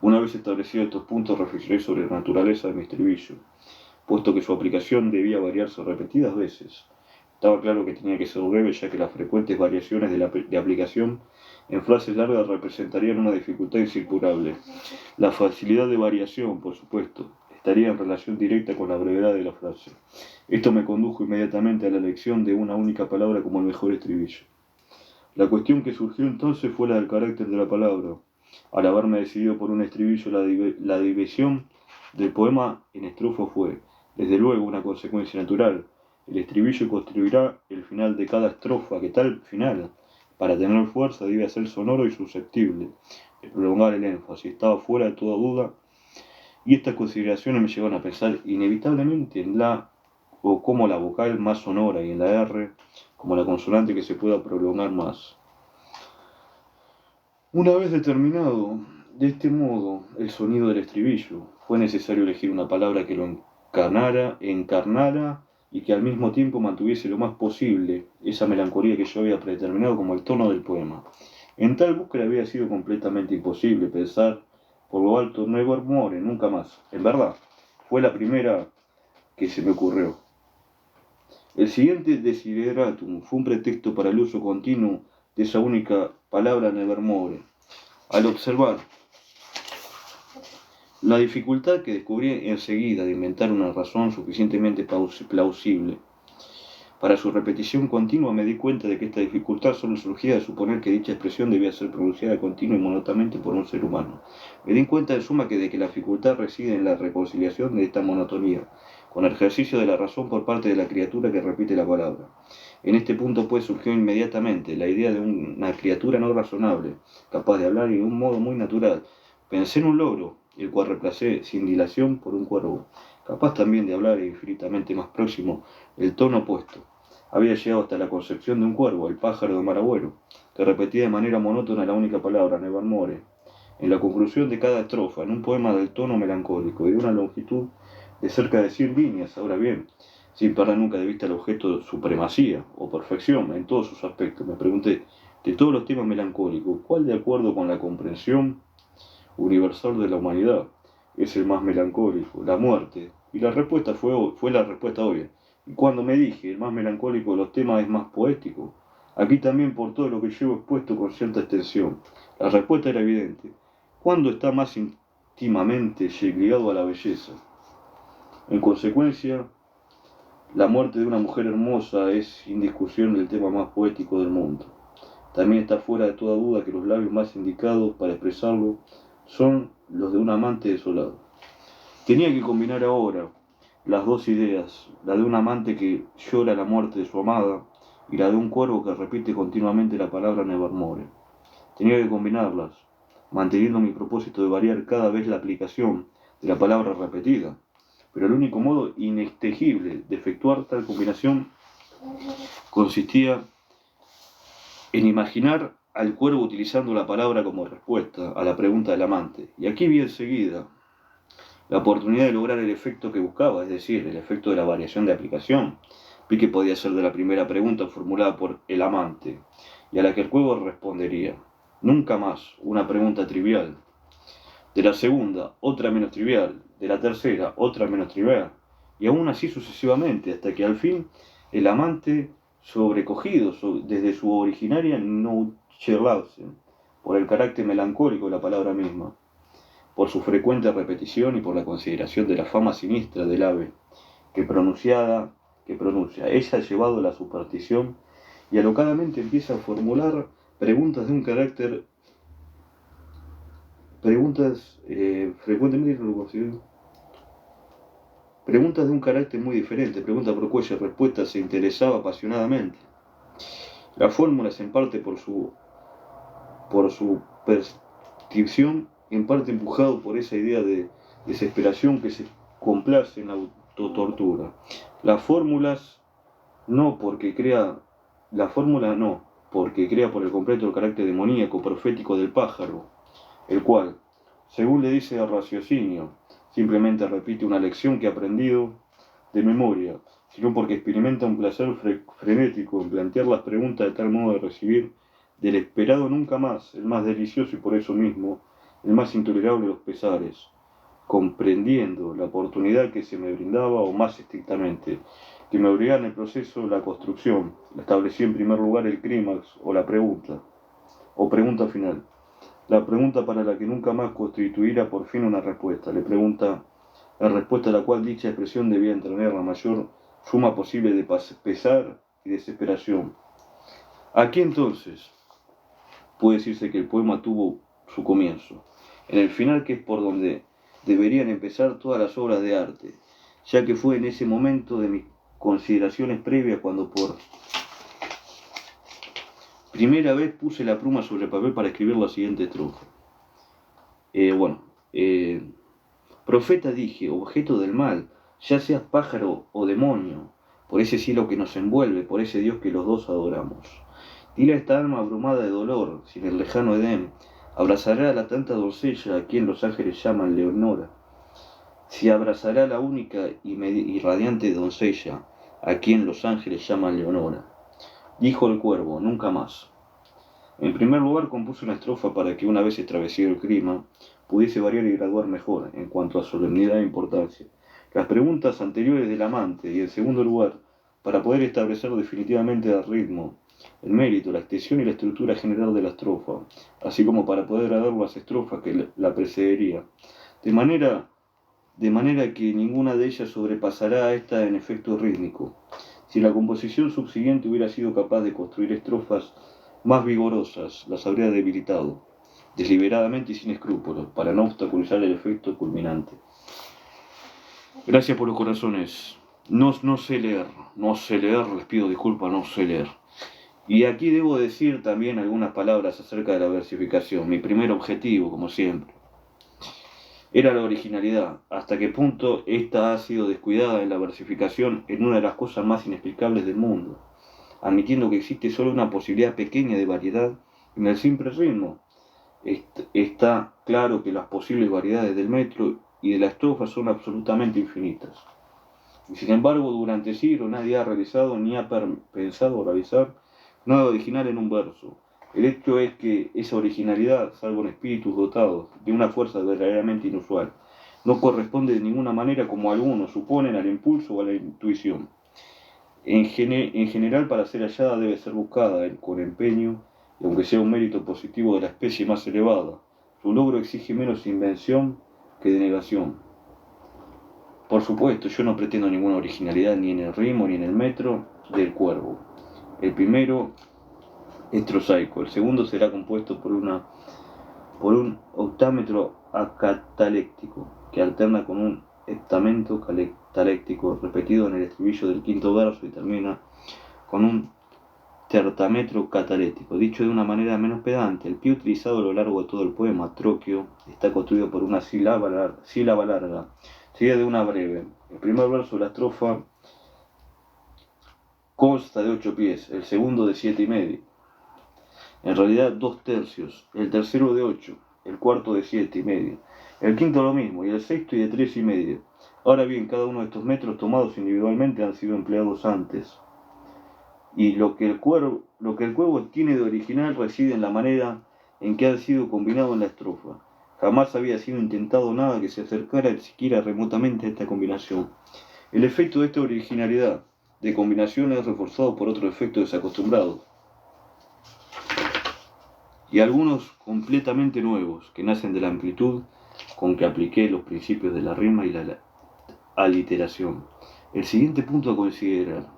Una vez establecidos estos puntos, reflexioné sobre la naturaleza de mi estribillo, puesto que su aplicación debía variarse repetidas veces. Estaba claro que tenía que ser breve, ya que las frecuentes variaciones de aplicación en frases largas representarían una dificultad insuperable. La facilidad de variación, por supuesto, estaría en relación directa con la brevedad de la frase. Esto me condujo inmediatamente a la elección de una única palabra como el mejor estribillo. La cuestión que surgió entonces fue la del carácter de la palabra. Al haberme decidido por un estribillo, la división del poema en estrofas fue, desde luego, una consecuencia natural. El estribillo construirá el final de cada estrofa, que tal final, para tener fuerza, debe ser sonoro y susceptible de prolongar el énfasis. Estaba fuera de toda duda, y estas consideraciones me llevan a pensar inevitablemente en la o como la vocal más sonora y en la R como la consonante que se pueda prolongar más. Una vez determinado de este modo el sonido del estribillo, fue necesario elegir una palabra que lo encarnara y que al mismo tiempo mantuviese lo más posible esa melancolía que yo había predeterminado como el tono del poema. En tal búsqueda había sido completamente imposible pensar por lo alto Nevermore, nunca más. En verdad, fue la primera que se me ocurrió. El siguiente desideratum fue un pretexto para el uso continuo de esa única palabra Nevermore. Al observar la dificultad que descubrí enseguida de inventar una razón suficientemente plausible para su repetición continua, me di cuenta de que esta dificultad solo surgía de suponer que dicha expresión debía ser pronunciada continua y monótonamente por un ser humano. Me di cuenta en suma de que la dificultad reside en la reconciliación de esta monotonía con el ejercicio de la razón por parte de la criatura que repite la palabra. En este punto pues surgió inmediatamente la idea de una criatura no razonable, capaz de hablar de un modo muy natural. Pensé en un loro, el cual reemplacé sin dilación por un cuervo, capaz también de hablar infinitamente más próximo el tono opuesto. Había llegado hasta la concepción de un cuervo, el pájaro de Maragüero, que repetía de manera monótona la única palabra, Nevermore, en la conclusión de cada estrofa, en un poema del tono melancólico y de una longitud de cerca de 100 líneas, ahora bien, sin perder nunca de vista el objeto de supremacía o perfección en todos sus aspectos. Me pregunté, de todos los temas melancólicos, ¿cuál, de acuerdo con la comprensión universal de la humanidad, es el más melancólico? La muerte. Y la respuesta fue la respuesta obvia. Y cuando me dije, el más melancólico de los temas es más poético, aquí también por todo lo que llevo expuesto con cierta extensión, la respuesta era evidente. ¿Cuándo está más íntimamente ligado a la belleza? En consecuencia, la muerte de una mujer hermosa es sin discusión el tema más poético del mundo. También está fuera de toda duda que los labios más indicados para expresarlo son los de un amante desolado. Tenía que combinar ahora las dos ideas, la de un amante que llora la muerte de su amada y la de un cuervo que repite continuamente la palabra Nevermore. Tenía que combinarlas, manteniendo mi propósito de variar cada vez la aplicación de la palabra repetida. Pero el único modo inextegible de efectuar tal combinación consistía en imaginar al cuervo utilizando la palabra como respuesta a la pregunta del amante. Y aquí vi enseguida la oportunidad de lograr el efecto que buscaba, es decir, el efecto de la variación de aplicación. Vi que podía ser de la primera pregunta formulada por el amante, y a la que el cuervo respondería. Nunca más, una pregunta trivial. De la segunda, otra menos trivial. De la tercera, otra menos trivial. Y aún así sucesivamente, hasta que al fin el amante, sobrecogido desde su originaria nonchalance, por el carácter melancólico de la palabra misma, por su frecuente repetición y por la consideración de la fama siniestra del ave, que pronuncia, ella ha llevado a la superstición y alocadamente empieza a formular preguntas de un carácter, frecuentemente lo considero, preguntas de un carácter muy diferente, pregunta por cuya respuesta se interesaba apasionadamente. La fórmula es en parte por su prescripción, en parte empujado por esa idea de desesperación que se complace en la autotortura. Las fórmulas no porque crea, la fórmula no, porque crea por el completo el carácter demoníaco profético del pájaro, el cual, según le dice el raciocinio, simplemente repite una lección que ha aprendido de memoria, sino porque experimenta un placer frenético en plantear las preguntas de tal modo de recibir del esperado nunca más, el más delicioso y por eso mismo, el más intolerable de los pesares, comprendiendo la oportunidad que se me brindaba, o más estrictamente, que me obligaba en el proceso la construcción, establecí en primer lugar el clímax o la pregunta, o pregunta final, la pregunta para la que nunca más constituirá por fin una respuesta, la respuesta a la cual dicha expresión debía tener la mayor suma posible de pesar y desesperación. Aquí entonces puede decirse que el poema tuvo su comienzo, en el final, que es por donde deberían empezar todas las obras de arte, ya que fue en ese momento de mis consideraciones previas cuando por primera vez puse la pluma sobre el papel para escribir la siguiente estrofa. Profeta dije, objeto del mal, ya seas pájaro o demonio, por ese cielo que nos envuelve, por ese Dios que los dos adoramos. Dile a esta alma abrumada de dolor, si en el lejano Edén abrazará a la tanta doncella a quien los ángeles llaman Leonora. Si abrazará a la única y radiante doncella a quien los ángeles llaman Leonora. Dijo el cuervo, nunca más. En primer lugar compuse una estrofa para que, una vez establecido el clima, pudiese variar y graduar mejor en cuanto a solemnidad e importancia las preguntas anteriores del amante, y en segundo lugar, para poder establecer definitivamente el ritmo, el mérito, la extensión y la estructura general de la estrofa, así como para poder gradar las estrofas que la precedería, de manera que ninguna de ellas sobrepasará a esta en efecto rítmico. Si la composición subsiguiente hubiera sido capaz de construir estrofas más vigorosas, las habría debilitado, deliberadamente y sin escrúpulos, para no obstaculizar el efecto culminante. Gracias por los corazones. No sé leer, les pido disculpas, no sé leer. Y aquí debo decir también algunas palabras acerca de la versificación. Mi primer objetivo, como siempre, era la originalidad. Hasta qué punto esta ha sido descuidada en la versificación en una de las cosas más inexplicables del mundo, admitiendo que existe solo una posibilidad pequeña de variedad en el simple ritmo. Está claro que las posibles variedades del metro y de la estrofa son absolutamente infinitas. Y sin embargo, durante siglos nadie ha realizado ni ha pensado realizar nada original en un verso. El hecho es que esa originalidad, salvo en espíritus dotados de una fuerza verdaderamente inusual, no corresponde de ninguna manera, como algunos suponen, al impulso o a la intuición. En general, para ser hallada debe ser buscada con empeño, y aunque sea un mérito positivo de la especie más elevada, su logro exige menos invención que denegación. Por supuesto, yo no pretendo ninguna originalidad ni en el ritmo ni en el metro del cuervo. El primero es trozaico, el segundo será compuesto por un octámetro acataléctico que alterna con un heptamento taléctico repetido en el estribillo del quinto verso y termina con un tertámetro catalético. Dicho de una manera menos pedante, el pie utilizado a lo largo de todo el poema, troquio, está construido por una sílaba larga, seguida de una breve. El primer verso de la estrofa consta de 8 pies, el segundo de 7 y medio. En realidad 2/3, el tercero de 8, el cuarto de 7,5, el quinto lo mismo, y el sexto y de 3,5. Ahora bien, cada uno de estos metros tomados individualmente han sido empleados antes. Y lo que el cuervo tiene de original reside en la manera en que ha sido combinado en la estrofa. Jamás había sido intentado nada que se acercara siquiera remotamente a esta combinación. El efecto de esta originalidad de combinación es reforzado por otros efectos desacostumbrados, y algunos completamente nuevos, que nacen de la amplitud con que apliqué los principios de la rima y la aliteración. El siguiente punto a considerar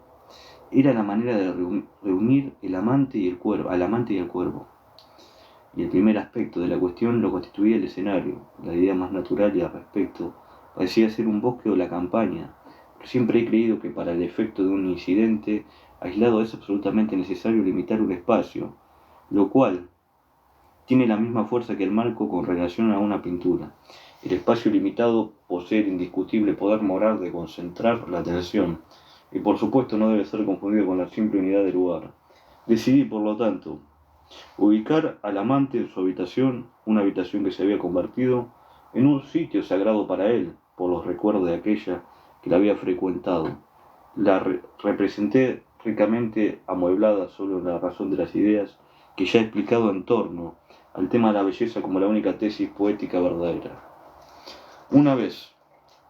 era la manera de reunir al amante y el cuervo. Y el primer aspecto de la cuestión lo constituía el escenario. La idea más natural y al respecto parecía ser un bosque o la campaña, pero siempre he creído que para el efecto de un incidente aislado es absolutamente necesario limitar un espacio, lo cual tiene la misma fuerza que el marco con relación a una pintura. El espacio limitado posee el indiscutible poder moral de concentrar la atención, y por supuesto no debe ser confundido con la simple unidad del lugar. Decidí, por lo tanto, ubicar al amante en su habitación, una habitación que se había convertido en un sitio sagrado para él, por los recuerdos de aquella que la había frecuentado. La representé ricamente amueblada solo en la razón de las ideas que ya he explicado en torno al tema de la belleza como la única tesis poética verdadera. Una vez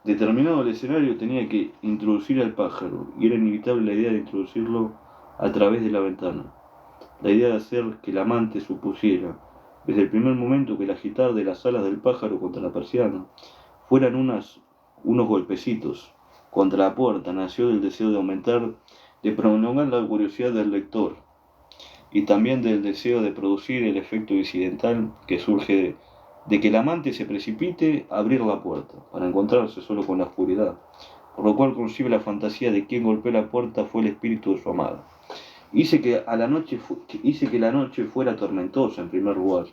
determinado el escenario tenía que introducir al pájaro, y era inevitable la idea de introducirlo a través de la ventana. La idea de hacer que el amante supusiera, desde el primer momento, que el agitar de las alas del pájaro contra la persiana fueran unos golpecitos contra la puerta, nació del deseo de prolongar la curiosidad del lector, y también del deseo de producir el efecto incidental que surge de que el amante se precipite a abrir la puerta, para encontrarse solo con la oscuridad, por lo cual concibe la fantasía de quien golpeó la puerta fue el espíritu de su amada. Hice que la noche fuera tormentosa, en primer lugar,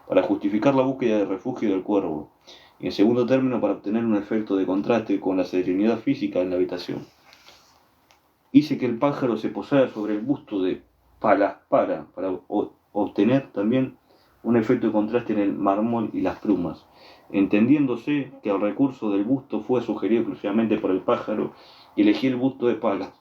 para justificar la búsqueda de refugio del cuervo, y en segundo término para obtener un efecto de contraste con la serenidad física en la habitación. Hice que el pájaro se posara sobre el busto de para obtener también un efecto de contraste en el mármol y las plumas, entendiéndose que el recurso del busto fue sugerido exclusivamente por el pájaro, y elegí el busto de Palas,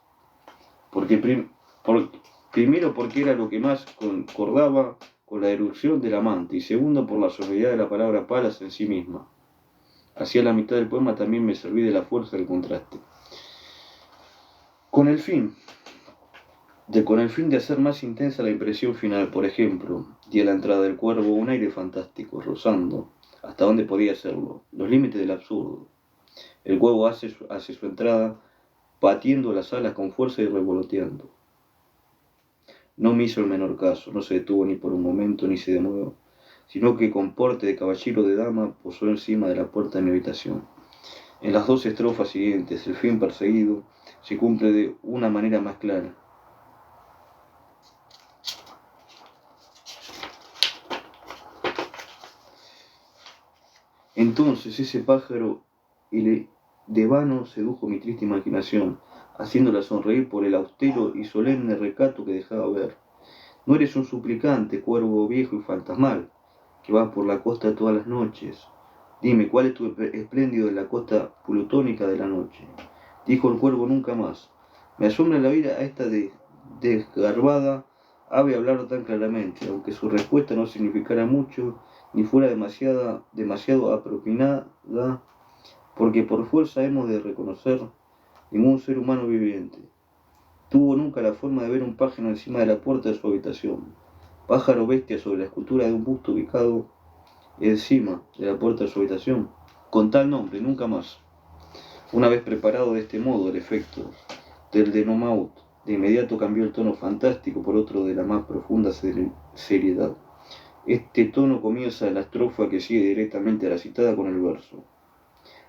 primero porque era lo que más concordaba con la erupción del amante, y segundo por la sonoridad de la palabra Palas en sí misma. Hacia la mitad del poema también me serví de la fuerza del contraste. Con el fin de hacer más intensa la impresión final, por ejemplo, di a la entrada del cuervo un aire fantástico, rozando, hasta donde podía hacerlo, los límites del absurdo. El cuervo hace su entrada, batiendo las alas con fuerza y revoloteando. No me hizo el menor caso, no se detuvo ni por un momento, ni se demoró, sino que con porte de caballero de dama posó encima de la puerta de mi habitación. En las 2 estrofas siguientes, el fin perseguido se cumple de una manera más clara. Entonces ese pájaro de vano sedujo mi triste imaginación, haciéndola sonreír por el austero y solemne recato que dejaba ver. No eres un suplicante, cuervo viejo y fantasmal, que vas por la costa todas las noches. Dime, ¿cuál es tu espléndido de la costa plutónica de la noche? Dijo el cuervo nunca más. Me asombra la vida a esta desgarbada ave hablar tan claramente, aunque su respuesta no significara mucho, ni fuera demasiado apropiada, porque por fuerza hemos de reconocer ningún ser humano viviente tuvo nunca la forma de ver un pájaro encima de la puerta de su habitación. Pájaro bestia sobre la escultura de un busto ubicado encima de la puerta de su habitación, con tal nombre, nunca más. Una vez preparado de este modo el efecto del denomaut, de inmediato cambió el tono fantástico por otro de la más profunda seriedad. Este tono comienza la estrofa que sigue directamente a la citada con el verso.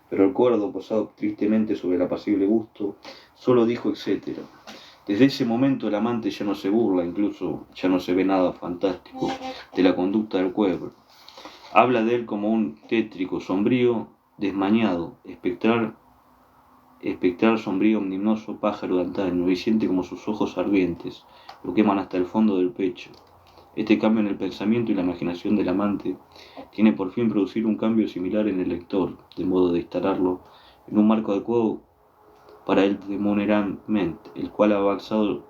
Pero el cuerdo, posado tristemente sobre el apacible busto, solo dijo etcétera. Desde ese momento el amante ya no se burla, incluso ya no se ve nada fantástico de la conducta del cuervo. Habla de él como un tétrico, sombrío, desmañado, espectral, sombrío, omnimoso pájaro de antaño, y siente como sus ojos ardientes lo queman hasta el fondo del pecho. Este cambio en el pensamiento y la imaginación del amante tiene por fin producir un cambio similar en el lector, de modo de instalarlo en un marco adecuado para el denominamiento, el cual ha avanzado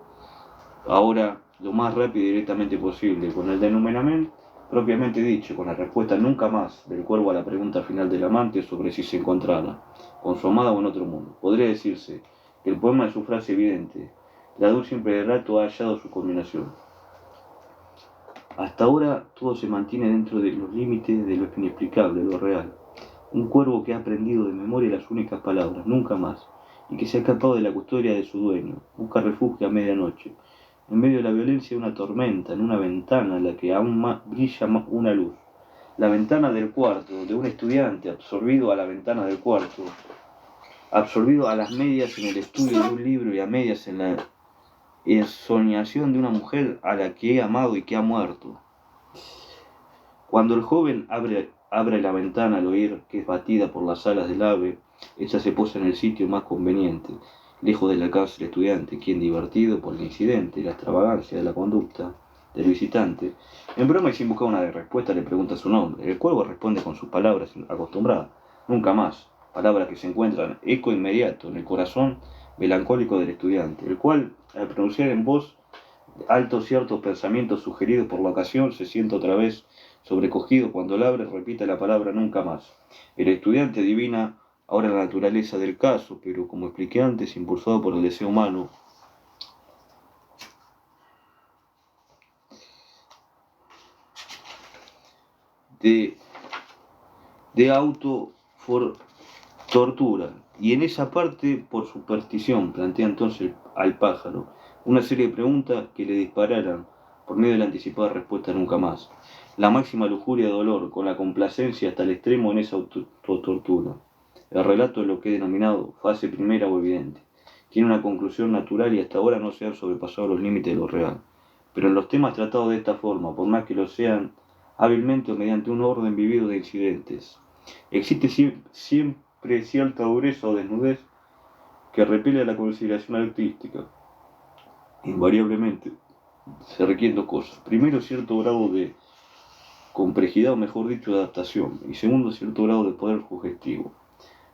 ahora lo más rápido y directamente posible, con el denominamiento propiamente dicho, con la respuesta nunca más del cuervo a la pregunta final del amante sobre si se encontrara con su amada o en otro mundo. Podría decirse que el poema es su frase evidente, la dulce relato ha hallado su culminación. Hasta ahora todo se mantiene dentro de los límites de lo inexplicable, lo real. Un cuervo que ha aprendido de memoria las únicas palabras, nunca más, y que se ha escapado de la custodia de su dueño, busca refugio a medianoche, en medio de la violencia de una tormenta, en una ventana en la que aún brilla una luz. La ventana del cuarto de un estudiante absorbido a la ventana del cuarto, absorbido a las medias en el estudio de un libro y a medias en la ensoñación de una mujer a la que he amado y que ha muerto. Cuando el joven abre la ventana al oír que es batida por las alas del ave, ella se posa en el sitio más conveniente, lejos del alcance del estudiante, quien, divertido por el incidente y la extravagancia de la conducta del visitante, en broma y sin buscar una respuesta le pregunta su nombre. El cuervo responde con sus palabras acostumbradas, nunca más, palabras que se encuentran eco inmediato en el corazón melancólico del estudiante, el cual, al pronunciar en voz alto ciertos pensamientos sugeridos por la ocasión, se siente otra vez sobrecogido cuando el abre repite la palabra nunca más. El estudiante adivina ahora la naturaleza del caso, pero como expliqué antes, impulsado por el deseo humano, de tortura, y en esa parte por superstición, plantea entonces al pájaro una serie de preguntas que le dispararan por medio de la anticipada respuesta nunca más. La máxima lujuria de dolor, con la complacencia hasta el extremo en esa autotortura. El relato es lo que he denominado fase primera o evidente. Tiene una conclusión natural y hasta ahora no se han sobrepasado los límites de lo real. Pero en los temas tratados de esta forma, por más que lo sean hábilmente o mediante un orden vivido de incidentes, existe siempre cierta dureza o desnudez que repele a la consideración artística. Invariablemente se requieren dos cosas. Primero, cierto grado de complejidad, o mejor dicho, de adaptación. Y segundo, cierto grado de poder sugestivo.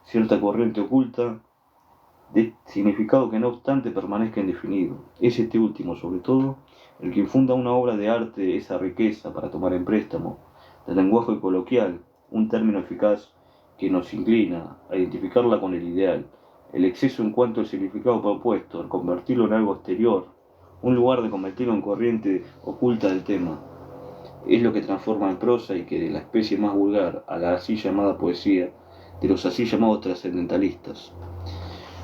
Cierta corriente oculta de significado que no obstante permanezca indefinido. Es este último, sobre todo, el que infunda a una obra de arte esa riqueza para tomar en préstamo del lenguaje coloquial, un término eficaz que nos inclina a identificarla con el ideal, el exceso en cuanto al significado propuesto, al convertirlo en algo exterior, un lugar de convertirlo en corriente oculta del tema. Es lo que transforma en prosa y que de la especie más vulgar a la así llamada poesía, de los así llamados trascendentalistas.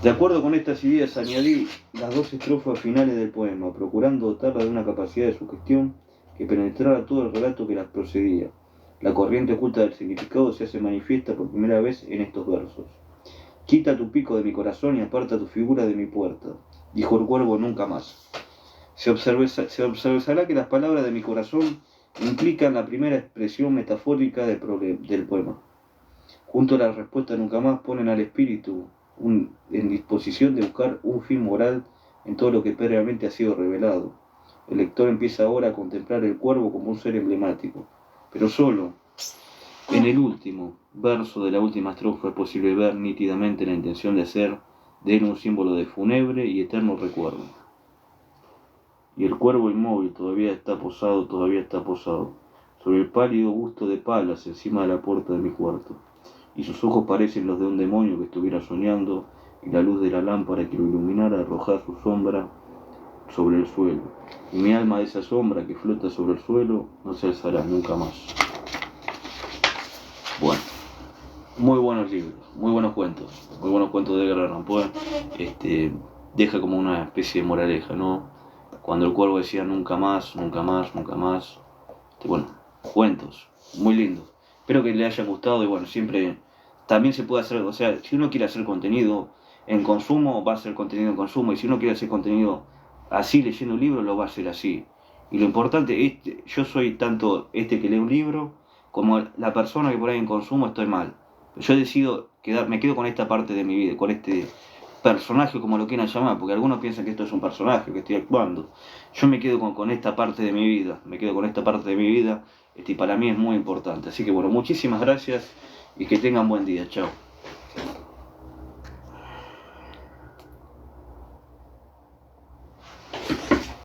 De acuerdo con estas ideas añadí las dos estrofas finales del poema, procurando dotarla de una capacidad de sugestión que penetrara todo el relato que las procedía. La corriente oculta del significado se hace manifiesta por primera vez en estos versos. Quita tu pico de mi corazón y aparta tu figura de mi puerta, dijo el cuervo nunca más. Se observará que las palabras de mi corazón implican la primera expresión metafórica del poema. Junto a la respuesta nunca más ponen al espíritu en disposición de buscar un fin moral en todo lo que previamente ha sido revelado. El lector empieza ahora a contemplar el cuervo como un ser emblemático, pero solo en el último verso de la última estrofa es posible ver nítidamente la intención de hacer de él un símbolo de fúnebre y eterno recuerdo. Y el cuervo inmóvil todavía está posado, sobre el pálido busto de Palas encima de la puerta de mi cuarto. Y sus ojos parecen los de un demonio que estuviera soñando, y la luz de la lámpara que lo iluminara arrojaba su sombra sobre el suelo. Y mi alma de esa sombra que flota sobre el suelo no se alzará nunca más. Bueno, muy buenos libros, muy buenos cuentos de Edgar Allan Poe. Deja como una especie de moraleja, ¿no? Cuando el cuervo decía nunca más, nunca más, nunca más. Bueno, cuentos, muy lindos. Espero que le haya gustado y bueno, siempre también se puede hacer, o sea, si uno quiere hacer contenido en consumo, va a hacer contenido en consumo, y si uno quiere hacer contenido así leyendo un libro, lo va a hacer así. Y lo importante es, yo soy tanto que lee un libro, como la persona que por ahí en consumo estoy mal. Yo decido me quedo con esta parte de mi vida, con personaje, como lo quieran llamar, porque algunos piensan que esto es un personaje, que estoy actuando. Yo me quedo con esta parte de mi vida, me quedo con esta parte de mi vida, y para mí es muy importante. Así que bueno, muchísimas gracias y que tengan buen día. Chao.